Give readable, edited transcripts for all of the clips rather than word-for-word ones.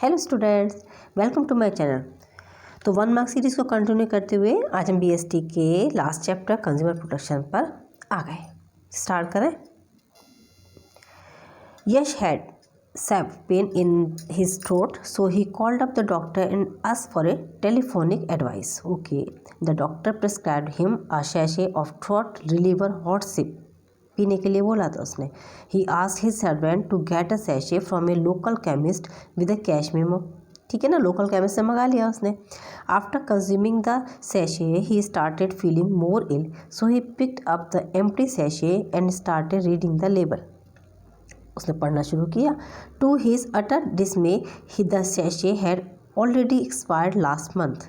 Hello students, welcome to my channel. तो 1 mark series को continue करते हुए आज हम बीएसटी के लास्ट चैप्टर कंज्यूमर प्रोटेक्शन पर आ गए। स्टार्ट करें। यश had severe pain in his throat, so he called up the doctor and asked for a telephonic advice. Okay, the doctor prescribed him a sachet of throat reliever hot sip. पीने के लिए बोला था उसने। He asked his servant to get a sachet from a local chemist with a cash memo. ठीक है ना, local chemist से मंगा लिया उसने। After consuming the sachet, he started feeling more ill, so he picked up the empty sachet and started reading the label. उसने पढ़ना शुरू किया। To his utter dismay the sachet had already expired last month.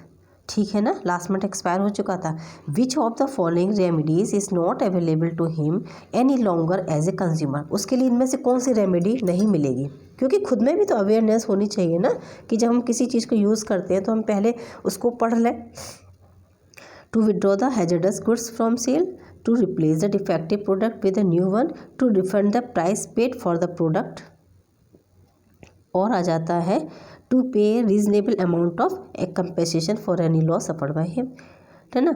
ठीक है ना, last month expire हो चुका था। Which of the following remedies is not available to him any longer as a consumer. उसके लिए इनमें से कौन सी रेमेडी नहीं मिलेगी, क्योंकि खुद में भी तो अवेयरनेस होनी चाहिए ना कि जब हम किसी चीज़ को यूज़ करते हैं तो हम पहले उसको पढ़ लें। To withdraw the hazardous goods from sale, to replace the defective product with a new one, to refund the price paid for the product, और आ जाता है to pay reasonable amount of a compensation for any loss suffered by him। है ना,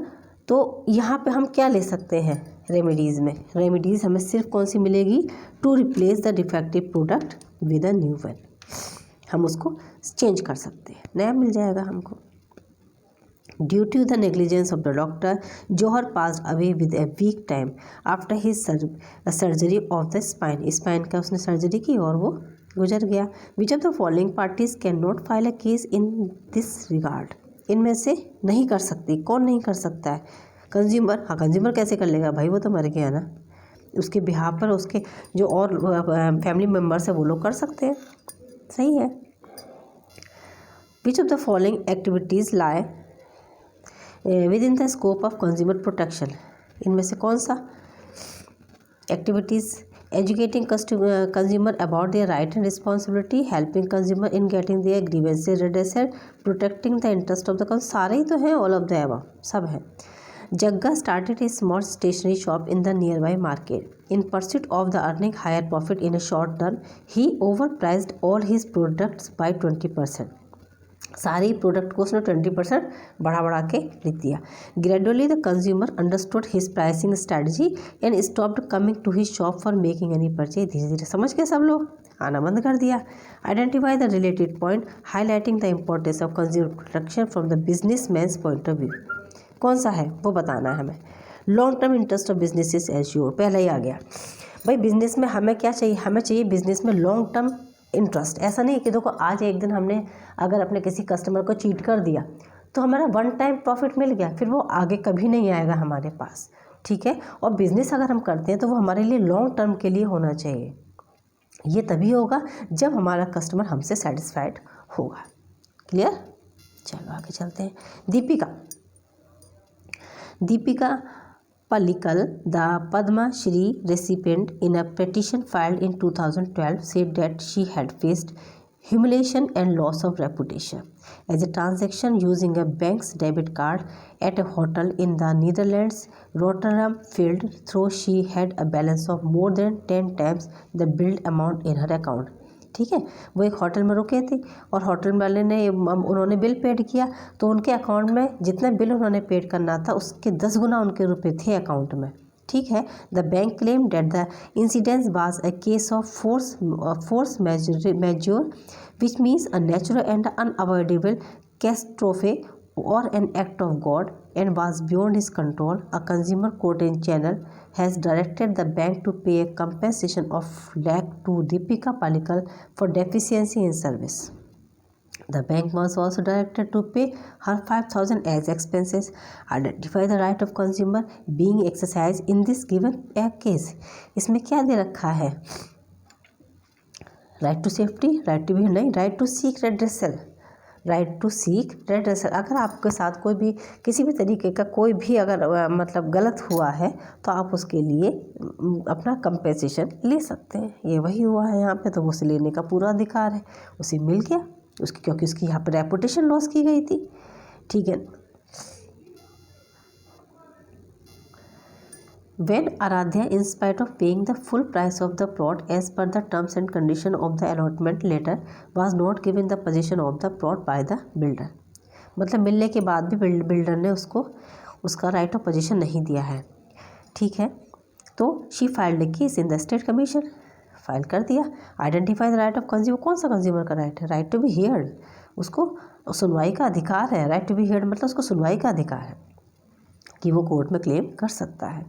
तो यहाँ पे हम क्या ले सकते हैं रेमेडीज़ में? रेमेडीज़ हमें सिर्फ कौन सी मिलेगी? To replace the defective product with a new one. हम उसको चेंज कर सकते हैं, नया मिल जाएगा हमको। Due to the negligence of the doctor, Johar passed away with a week time after his surgery of the spine. Spine का उसने सर्जरी की और वो गुजर गया। Which of the following parties cannot file a case in this regard? इनमें से नहीं कर सकती, कौन नहीं कर सकता है? कंज्यूमर। हाँ, कंज्यूमर कैसे कर लेगा भाई, वो तो मर गया ना। उसके बिहाफ पर उसके जो और फैमिली मेम्बर्स है वो लोग कर सकते हैं। सही है। Which of the following activities lie with in the scope of consumer protection? इनमें से कौन सा activities? Educating consumer about their right and responsibility, helping consumer in getting their grievances redressed, protecting the interest of the consumer. सारे ही तो हैं, all of the above, सब है। Jagga started a small stationery shop in the nearby market in pursuit of the earning higher profit in a short term. He overpriced all his products by 20%। सारे ही product को उसने 20% बढ़ा के लिख दिया। Gradually the consumer understood his pricing strategy and stopped coming to his shop for making any purchase. धीरे धीरे समझ के सब लोग आना बंद कर दिया। Identify the related point highlighting the importance of consumer protection from the businessman's point of view. कौन सा है वो बताना है हमें। Long term interest of business is assured, पहला ही आ गया भाई। बिजनेस में हमें क्या चाहिए? हमें चाहिए बिजनेस में लॉन्ग टर्म इंटरेस्ट। ऐसा नहीं कि देखो आज एक दिन हमने अगर अपने किसी कस्टमर को चीट कर दिया तो हमारा वन टाइम प्रॉफिट मिल गया, फिर वो आगे कभी नहीं आएगा हमारे पास। ठीक है, और बिजनेस अगर हम करते हैं तो वो हमारे लिए लॉन्ग टर्म के लिए होना चाहिए। ये तभी होगा जब हमारा कस्टमर हमसे सेटिस्फाइड होगा। क्लियर? चलो आगे चलते हैं। Deepika Pallikal, the Padma Shri recipient, in a petition filed in 2012, said that she had faced humiliation and loss of reputation as a transaction using a bank's debit card at a hotel in the Netherlands. Rotterdam failed through she had a balance of more than 10 times the billed amount in her account. ठीक है, वो एक hotel में रुके थे और hotel वाले ने उन्होंने बिल पेड किया तो उनके अकाउंट में जितना बिल उन्होंने पेड करना था उसके 10 गुना उनके रुपए थे अकाउंट में। ठीक है, the bank claim that the incidence was a case of force majeure which means a natural and unavoidable catastrophe or an act of God and was beyond his control. A consumer court in Chennai has directed the bank to pay a compensation of lakh to Deepika Pallikal for deficiency in service. The bank was also directed to pay her 5,000 as expenses. Identify the right of consumer being exercised in this given case. इसमें क्या दे रखा है? Right to safety, right to भी नहीं, right to seek redressal. Right to seek redressal. अगर आपके साथ कोई भी किसी भी तरीके का कोई भी अगर मतलब गलत हुआ है तो आप उसके लिए अपना कंपेंसेशन ले सकते हैं। ये वही हुआ है यहाँ पे, तो उसे लेने का पूरा अधिकार है, उसे मिल गया उसकी, क्योंकि उसकी यहाँ पे रेपुटेशन लॉस की गई थी। ठीक है, When Aradhya, in spite of paying the full price of the plot as per the terms and condition of the allotment letter, was not given the possession of the plot by the builder. मतलब मिलने के बाद भी builder ने उसको उसका right of position नहीं दिया है, ठीक है। तो she filed A case in the state commission, file कर दिया। Identify the right of consumer, कौन सा कंज्यूमर का राइट है? राइट टू बी हियर्ड, उसको सुनवाई का अधिकार है। राइट टू बी हियर्ड मतलब उसको सुनवाई का अधिकार है कि वो कोर्ट में क्लेम कर सकता है।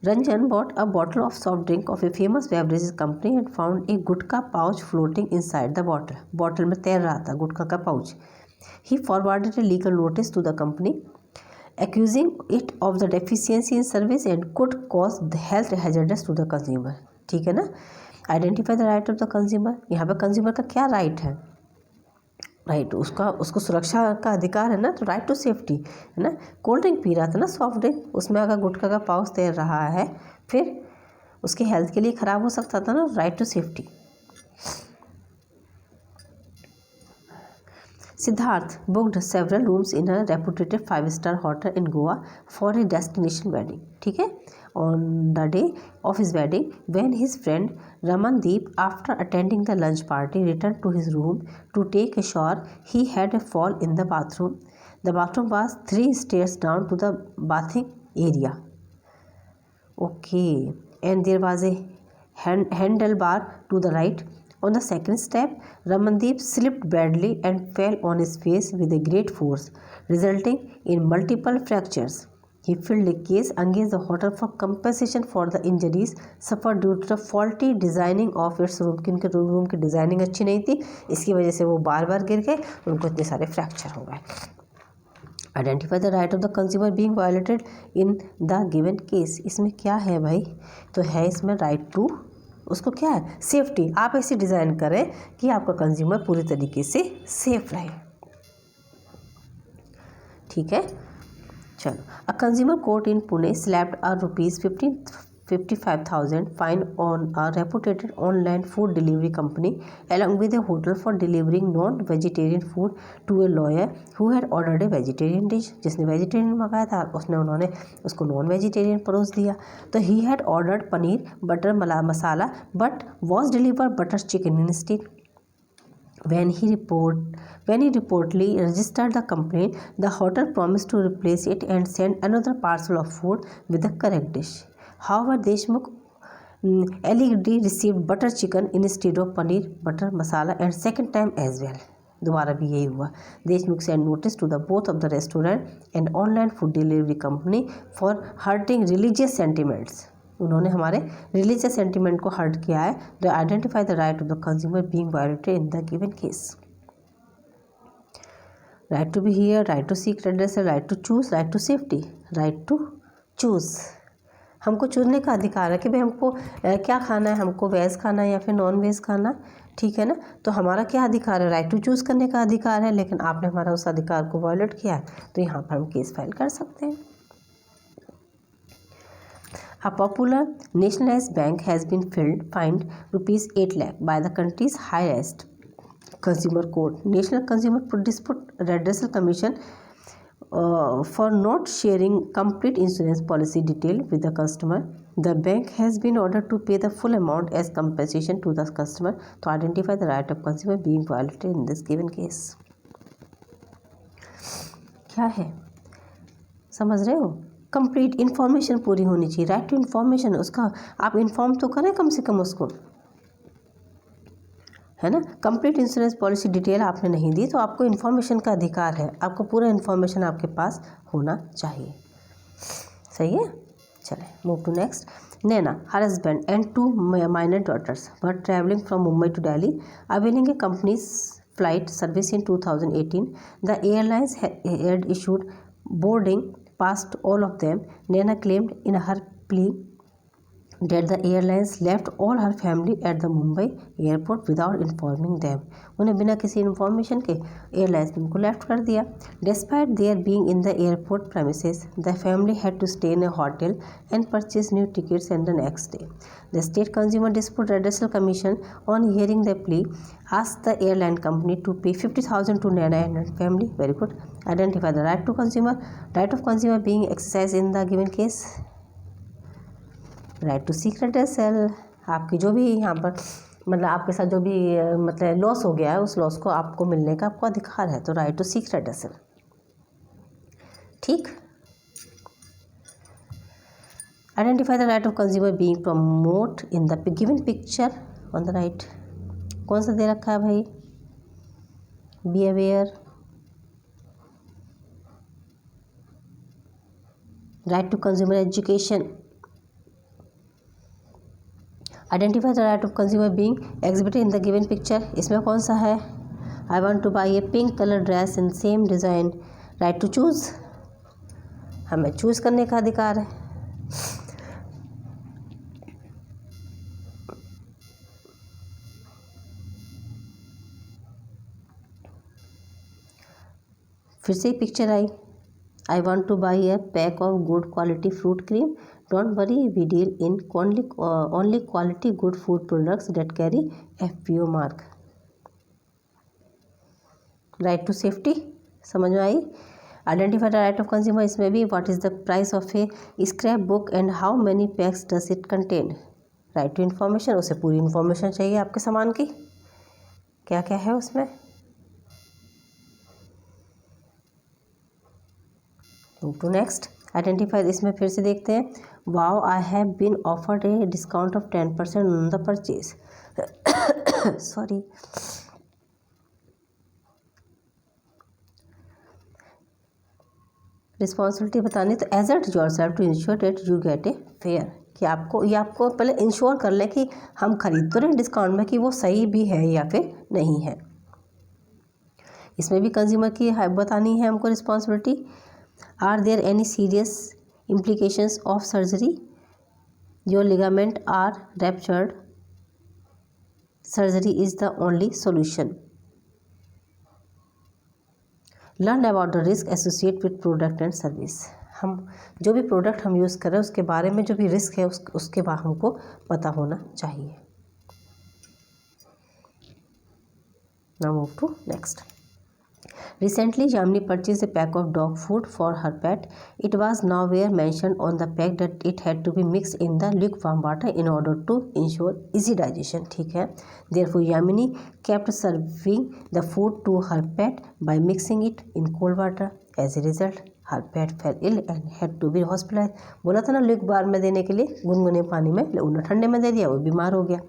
Ranjan bought a bottle of soft drink of a famous beverages company and found a gutkha pouch floating inside the bottle. Bottle में तैर रहा था गुटखा का pouch. He forwarded a legal notice to the company, accusing it of the deficiency in service and could cause the health hazardous to the consumer. ठीक है ना। Identify the right of the consumer, यहाँ पे consumer का क्या right है? Right उसको सुरक्षा का अधिकार है ना, तो राइट टू सेफ्टी है ना। कोल्ड ड्रिंक पी रहा था ना, सॉफ्ट ड्रिंक, उसमें अगर गुटखा का पाउच तैर रहा है फिर उसके हेल्थ के लिए ख़राब हो सकता था ना, right to safety. Siddharth booked several rooms in a reputed 5-star hotel in Goa for a destination wedding. ठीक है। On the day of his wedding, when his friend Ramandeep, after attending the lunch party, returned to his room to take a shower, he had a fall in the bathroom. The bathroom was 3 stairs down to the bathing area. Okay, and there was a handlebar to the right. On the second step, Ramandeep slipped badly and fell on his face with a great force, resulting in multiple fractures. He filed a case against the hotel for compensation for the injuries suffered due to the faulty designing of its room. इनके room की designing अच्छी नहीं थी, इसकी वजह से वो बार बार गिर गए, उनको इतने सारे फ्रैक्चर हो गए। Identify the right of the consumer being violated in the given case. इसमें क्या है भाई? तो है इसमें राइट टू, उसको क्या है? सेफ्टी। आप ऐसी डिज़ाइन करें कि आपका कंज्यूमर पूरी तरीके से सेफ रहे, ठीक है। चलो, a consumer court in Pune slapped a ₹55,000 fine on a reputed online food delivery company along with a hotel for delivering non-vegetarian food to a lawyer who had ordered a vegetarian dish. जिसने vegetarian मंगाया था उन्होंने उसको non vegetarian परोस दिया। तो he had ordered paneer butter masala but was delivered butter chicken instead. When he reportedly registered the complaint, the hotel promised to replace it and send another parcel of food with the correct dish. However, Deshmukh allegedly received butter chicken instead of paneer butter masala and second time as well. दोबारा भी यही हुआ। Deshmukh sent notice to the both of the restaurant and online food delivery company for hurting religious sentiments. उन्होंने हमारे religious sentiment को hurt किया है। The identify the right of the consumer being violated in the given case. Right to be heard, right to seek redressal, right to choose, right to safety. Right to choose, हमको चुनने का अधिकार है कि भाई हमको क्या खाना है, हमको वेज खाना है या फिर नॉन वेज खाना, ठीक है ना। तो हमारा क्या अधिकार है? राइट टू चूज़ करने का अधिकार है, लेकिन आपने हमारा उस अधिकार को वायलेट किया है, तो यहाँ पर हम केस फाइल कर सकते हैं। A popular nationalized bank has been fined ₹8 lakh by the country's highest consumer court, National Consumer Dispute Redressal Commission, for not sharing complete insurance policy detail with the customer. The bank has been ordered to pay the full amount as compensation to the customer. To identify the right of consumer being violated in this given case. क्या है, समझ रहे हो? Complete information पूरी होनी चाहिए। Right to information, उसका आप इन्फॉर्म तो करें कम से कम उसको, है ना। कंप्लीट इंश्योरेंस पॉलिसी डिटेल आपने नहीं दी, तो आपको इन्फॉर्मेशन का अधिकार है, आपको पूरा इन्फॉर्मेशन आपके पास होना चाहिए। सही है। चलें, move to next. Naina, her husband and 2 minor daughters were traveling from Mumbai to Delhi, availing a company's flight service in 2018. The airlines had issued boarding pass to all of them. Naina claimed in her plea that the airlines left all her family at the Mumbai airport without informing them. उन्हें बिना किसी information के airlines ने उनको left कर दिया। Despite their being in the airport premises, the family had to stay in a hotel and purchase new tickets and the next day. The State Consumer Dispute Redressal Commission, on hearing the plea, asked the airline company to pay 50,000 to Naina and her family. Very good. Identify the right of consumer being exercised in the given case. Right to seek redressal, आपकी जो भी यहाँ पर मतलब आपके साथ जो भी मतलब लॉस हो गया है उस लॉस को आपको मिलने का आपको अधिकार है, तो राइट टू सीक रेड्रेसल। ठीक। Identify the right of consumer being promote in the given picture on the right. कौन सा दे रखा है भाई? Be aware, right to consumer education, identify the right of consumer being exhibited in the given picture, इसमें कौन सा है? I want to buy a pink colour dress in same design, right to choose, हमें choose करने का अधिकार है। फिर से पिक्चर आई, I want to buy a pack of good quality fruit cream, don't worry we deal in only quality good food products that carry FPO mark, right to safety, समझ में आई। Identify the right of consumer, इसमें भी what is the price of a scrap book and how many packs does it contain, right to information, उसे पूरी information चाहिए आपके सामान की, क्या क्या है उसमें। टू नेक्स्ट, आइडेंटिफाई, इसमें फिर से देखते हैं, wow I have been offered a discount of 10% on the purchase, sorry. Responsibility बतानी तो exert yourself to ensure that you get a fair, कि आपको ये आपको पहले इंश्योर कर लें कि हम खरीद तो रहे हैं डिस्काउंट में, कि वो सही भी है या फिर नहीं है। इसमें भी कंज्यूमर की बतानी है हमको responsibility. Are there any serious implications of surgery, your ligament are ruptured, surgery is the only solution, learn about the risk associated with product and service, हम जो भी प्रोडक्ट हम यूज़ कर रहे हैं उसके बारे में जो भी रिस्क है उसके बारे हमको पता होना चाहिए। Now move to next. Recently, Yamini purchased a pack of dog food for her pet. It was nowhere mentioned on the pack that it had to be mixed in the lukewarm water in order to ensure easy digestion. ठीक है। Therefore, Yamini kept serving the food to her pet by mixing it in cold water. As a result, her pet fell ill and had to be hospitalized. बोला था ना lukewarm में देने के लिए, गुनगुने पानी में, उन्होंने ठंडे में दे दिया, वो बीमार हो गया।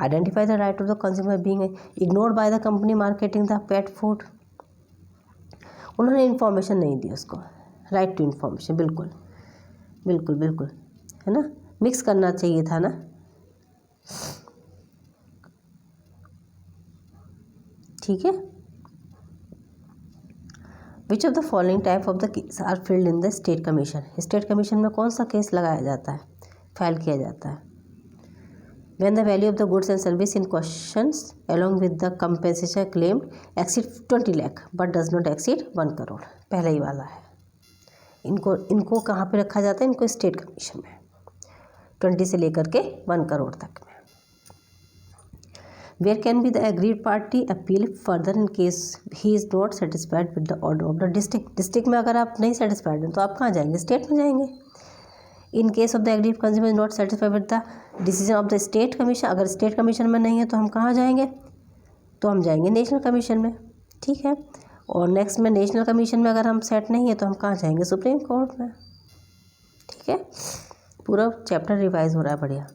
Identify the right of the consumer being ignored by the company marketing the pet food. उन्होंने इन्फॉर्मेशन नहीं दी उसको, राइट टू इन्फॉर्मेशन, बिल्कुल बिल्कुल बिल्कुल, है ना, मिक्स करना चाहिए था ना। ठीक है। Which of the following type of the case are filed in the state commission, state commission में कौन सा केस लगाया जाता है, फाइल किया जाता है? When the value of the goods and service in questions along with the compensation claimed exceed 20 lakh but does not exceed 1 crore, पहला ही वाला है। इनको कहाँ पे रखा जाता है? इनको स्टेट कमीशन में, 20 से लेकर के 1 करोड़ तक में। Where can be the aggrieved party appeal further in case he is not satisfied with the order of the district? District में अगर आप नहीं सेटिस्फाइड हैं तो आप कहाँ जाएंगे? स्टेट में जाएंगे। इन case of the aggrieve consumer is not satisfied with the decision of the state commission, अगर स्टेट कमीशन में नहीं है तो हम कहाँ जाएंगे? तो हम जाएंगे नेशनल कमीशन में। ठीक है। और नेक्स्ट में नेशनल कमीशन में अगर हम सेट नहीं है तो हम कहाँ जाएंगे? सुप्रीम कोर्ट में। ठीक है। पूरा चैप्टर रिवाइज हो रहा है, बढ़िया।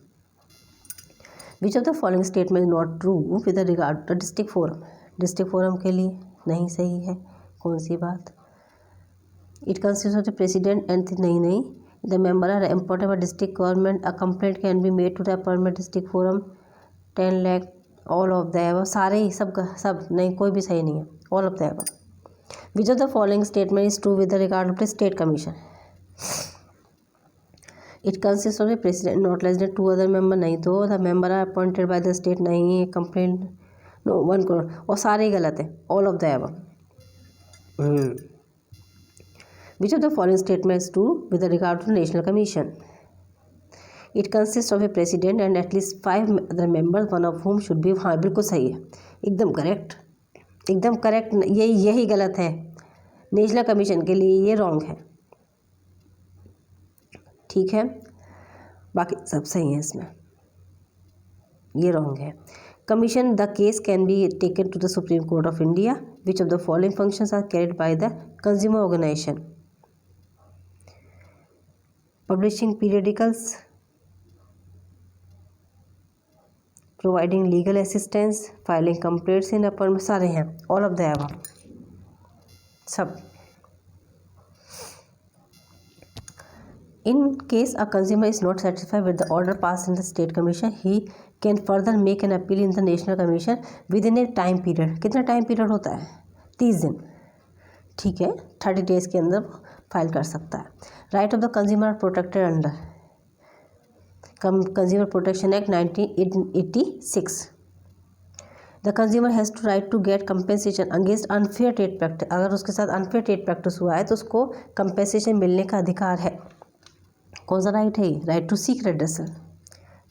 Which of the following statement is not true with regard to district forum, district forum के लिए नहीं सही है, कौन सी बात? It consist of the president and नहीं, the member are appointed by district government, a complaint can be made to the appointment district forum, 10 lakh, all of the above, सारे ही सब नहीं, कोई भी सही नहीं है, all of the above. Which of the following statement is true with regard to state commission? It consists of a president not less than 2 other member, नहीं तो the member are appointed by the state, नहीं है, complaint no 1 crore, और सारे ही गलत है, all of the above. Which of the following statements is true with regard to national commission? It consists of a president and at least 5 other members, one of whom should be, हाँ बिल्कुल सही है, एकदम correct, एकदम correct, यही गलत है, national commission के लिए ये रॉन्ग है। ठीक है। बाकी सब सही है इसमें, ये रॉन्ग है। Commission the case can be taken to the supreme court of India, which of the following functions are carried by the consumer organisation, publishing periodicals, providing legal assistance, filing complaints in upon, सारे हैं, all of the above, सब। In case a consumer is not satisfied with the order passed in the state commission, he can further make an appeal in the national commission within a time period. कितना time period होता है? 30 दिन, ठीक है, 30 days के अंदर file कर सकता है। Right of the consumer protected under consumer protection act 1986। The consumer has to right to get compensation against unfair trade practice. अगर उसके साथ अनफेयर ट्रेड प्रैक्टिस हुआ है तो उसको कंपेंसेशन मिलने का अधिकार है। कौन सा राइट है ये? राइट टू सीक रेड्रेसल,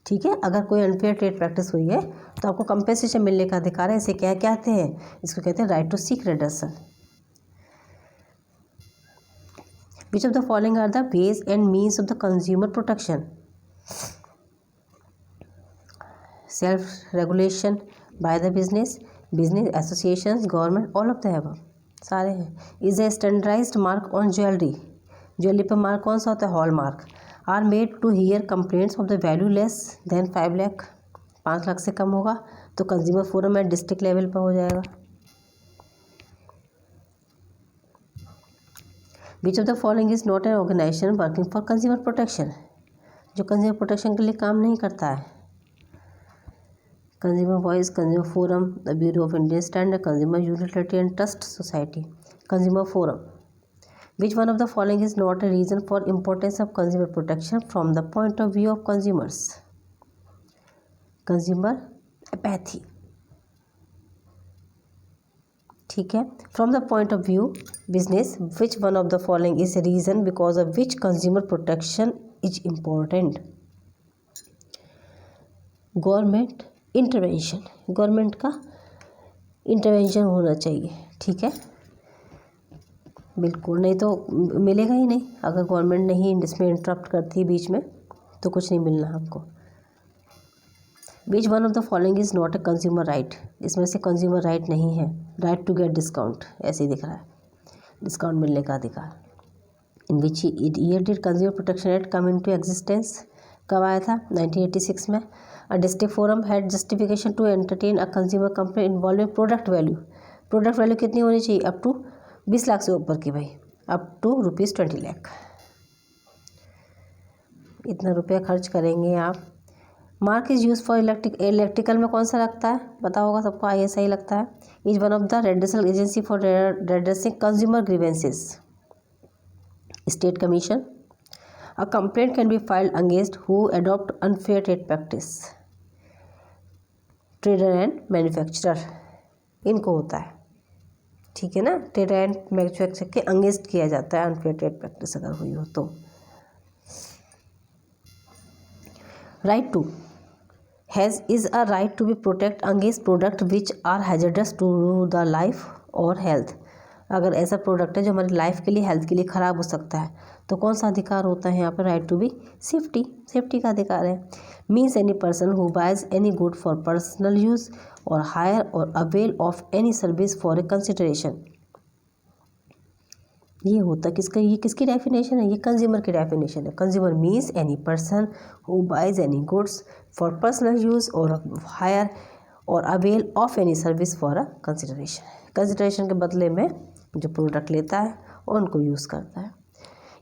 ठीक है। अगर कोई अनफेयर ट्रेड प्रैक्टिस हुई है तो आपको कंपेंसेशन मिलने का अधिकार है। इसे क्या कहते हैं? इसको कहते हैं right to seek redressal. Which of the following are the ways and means of the consumer protection? Self regulation by the business associations, government, all of the above, सारे हैं। Is a standardised mark on jewellery, jewellery पर mark कौन सा होता है? Hallmark. Are made to hear complaints of the value less than 5 lakh, 5 lakh से कम होगा तो consumer forum at district level पर हो जाएगा। Which of the following is not an organisation working for consumer protection? जो कंज्यूमर प्रोटेक्शन के लिए काम नहीं करता है। Consumer voice, consumer forum, the bureau of Indian standard, consumer utility and trust society. Consumer forum. Which one of the following is not a reason for importance of consumer protection from the point of view of consumers? Consumer apathy, ठीक है। From the point of view business, which one of the following is a reason because of which consumer protection is important? Government intervention, government का intervention होना चाहिए, ठीक है, बिल्कुल, नहीं तो मिलेगा ही नहीं। अगर गवर्नमेंट नहीं इसमें इंटरप्ट करती बीच में तो कुछ नहीं मिलना हमको। Which one of the following is not a consumer right? इसमें से कंज्यूमर राइट नहीं है। राइट टू गेट डिस्काउंट, ऐसे ही दिख रहा है, डिस्काउंट मिलने का अधिकार। In which year did consumer protection act come in to existence? कब आया था? 1986 में। A district forum had justification to entertain a consumer complaint involving product value. Product value कितनी होनी चाहिए? अप टू 20 लाख से ऊपर की भाई, अप टू ₹20 लाख, इतना रुपया खर्च करेंगे आप। Mark is use for electrical में कौन सा लगता है? पता होगा सबको, ISI लगता है। Is one of the redressal agency for redressing consumer grievances, state commission. A complaint can be filed against who adopt unfair trade practice, trader and manufacturer, इनको होता है, ठीक है ना। ट्रेड एंड मैन्युफैक्चर के अगेंस्ट किया जाता है अनफेयर ट्रेड प्रैक्टिस अगर हुई हो तो। Right to has is a right to be protect against product which are hazardous to the life और हेल्थ। अगर ऐसा प्रोडक्ट है जो हमारी लाइफ के लिए, हेल्थ के लिए ख़राब हो सकता है तो कौन सा अधिकार होता है यहाँ पर? Right to be safety, safety का अधिकार है। Means any person who buys any good for personal use और हायर और avail of any service for a consideration. ये होता किसका? ये किसकी डेफिनेशन है? ये कंज्यूमर की डेफिनेशन है। Consumer means any person who buys any goods for personal use और हायर और avail of any service for a consideration. Consideration के बदले में जो प्रोडक्ट लेता है और उनको यूज़ करता है।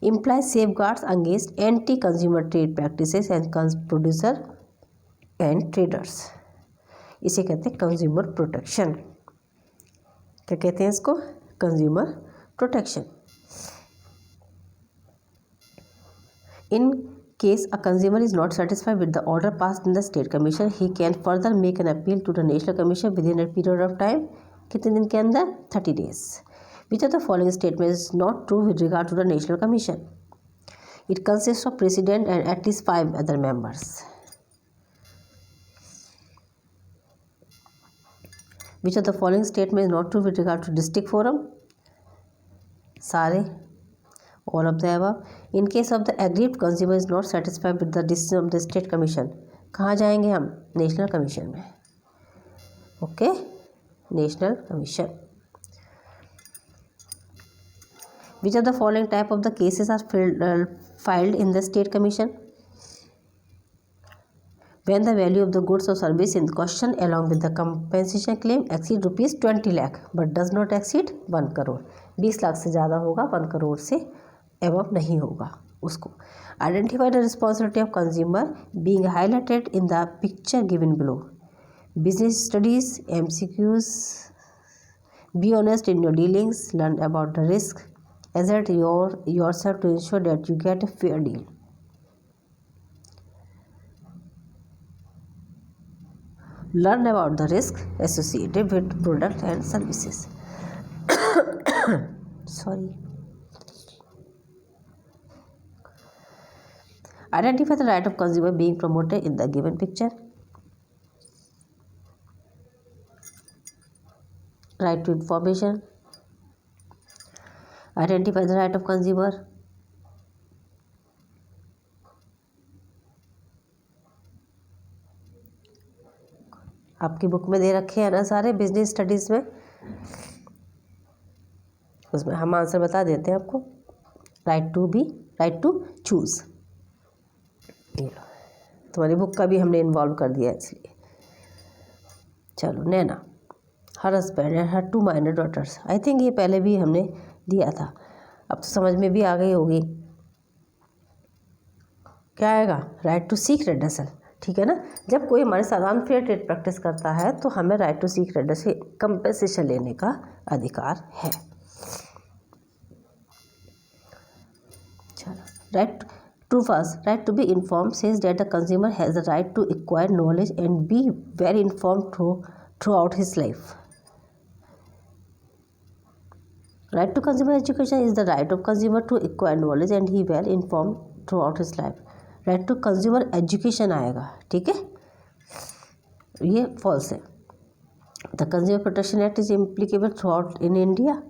Implies safe guards against anti consumer trade practices and producer and traders, इसे कहते हैं कंज्यूमर प्रोटेक्शन। क्या कहते हैं इसको? Consumer protection. In case a consumer is not satisfied with the order passed in the state commission, he can further make an appeal to the national commission within a period of time, कितने दिन के अंदर? 30 days. Which of the following statement is not true with regard to the national commission? It consists of president and at least 5 other members. Which of the following statement is not true with regard to district forum? सारे। All of the above. In case of the aggrieved consumer is not satisfied with the decision of the state commission, कहाँ जाएंगे हम? National commission में। Okay, national commission. Which of the following type of the cases are filed in the state commission? When the value of the goods or service in question along with the compensation claim exceed rupees 20 lakh but does not exceed 1 crore, 20 lakh से ज़्यादा होगा, 1 करोड़ से above नहीं होगा उसको। Identify the responsibility of consumer being highlighted in the picture given below. Business studies, MCQs. Be honest in your dealings, learn about the risk, assert yourself to ensure that you get a fair deal. Learn about the risk associated with product and services. Sorry. Identify the right of consumer being promoted in the given picture. Right to information. Identify the right of consumer. आपकी book में दे रखे हैं ना सारे business studies में, उसमें हम answer बता देते हैं आपको। राइट टू चूज़, तुम्हारी बुक का भी हमने इन्वॉल्व कर दिया है इसलिए। चलो, Naina, her husband and her 2 minor daughters. I think ये पहले भी हमने दिया था, अब तो समझ में भी आ गई होगी। क्या आएगा? राइट टू सीक रेडसल, ठीक है ना। जब कोई हमारे साथ अनफेयर ट्रेड प्रैक्टिस करता है तो हमें right to seek redressal compensation लेने का अधिकार है। चलो, right true first, right to be inform says that the consumer has the right to acquire knowledge and be well inform throughout his life. Right to consumer education is the right of consumer to acquire knowledge and he well inform throughout his life. Right to consumer education आएगा, ठीक है, ये false है। The consumer protection act is applicable throughout in India.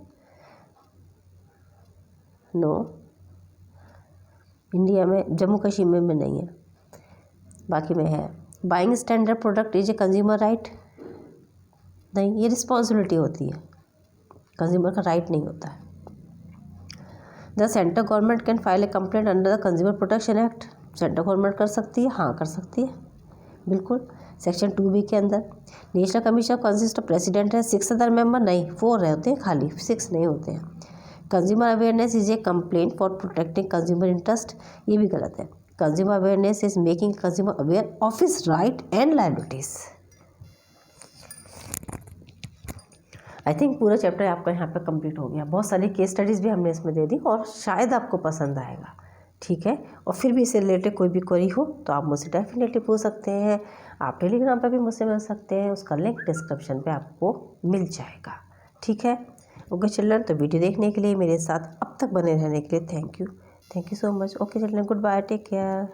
No, India में जम्मू कश्मीर में नहीं है, बाकी में है। Buying standard product is a consumer right, नहीं, ये रिस्पॉन्सिबिलिटी होती है, कंज्यूमर का राइट नहीं होता है। The central government can file A complaint under the consumer protection act, central government कर सकती है, हाँ कर सकती है, बिल्कुल। सेक्शन 2B के अंदर national commission consist of president है, 6 अदर मेंबर, नहीं 4 रहते हैं खाली, 6 नहीं होते हैं। Consumer awareness is a complaint for protecting consumer interest, ये भी गलत है। Consumer awareness is making consumer aware of his right and liabilities. I think पूरा चैप्टर आपका यहाँ पे कंप्लीट हो गया। बहुत सारी केस स्टडीज़ भी हमने इसमें दे दी और शायद आपको पसंद आएगा, ठीक है। और फिर भी इससे रिलेटेड कोई भी क्वेरी हो तो आप मुझसे डेफिनेटली पूछ सकते हैं। आप टेलीग्राम पर भी मुझसे मिल सकते हैं, उसका लिंक डिस्क्रिप्शन पे आपको मिल जाएगा, ठीक है। ओके चिल्ड्रन, तो वीडियो देखने के लिए, मेरे साथ अब तक बने रहने के लिए thank you so much. Okay children, goodbye, take care.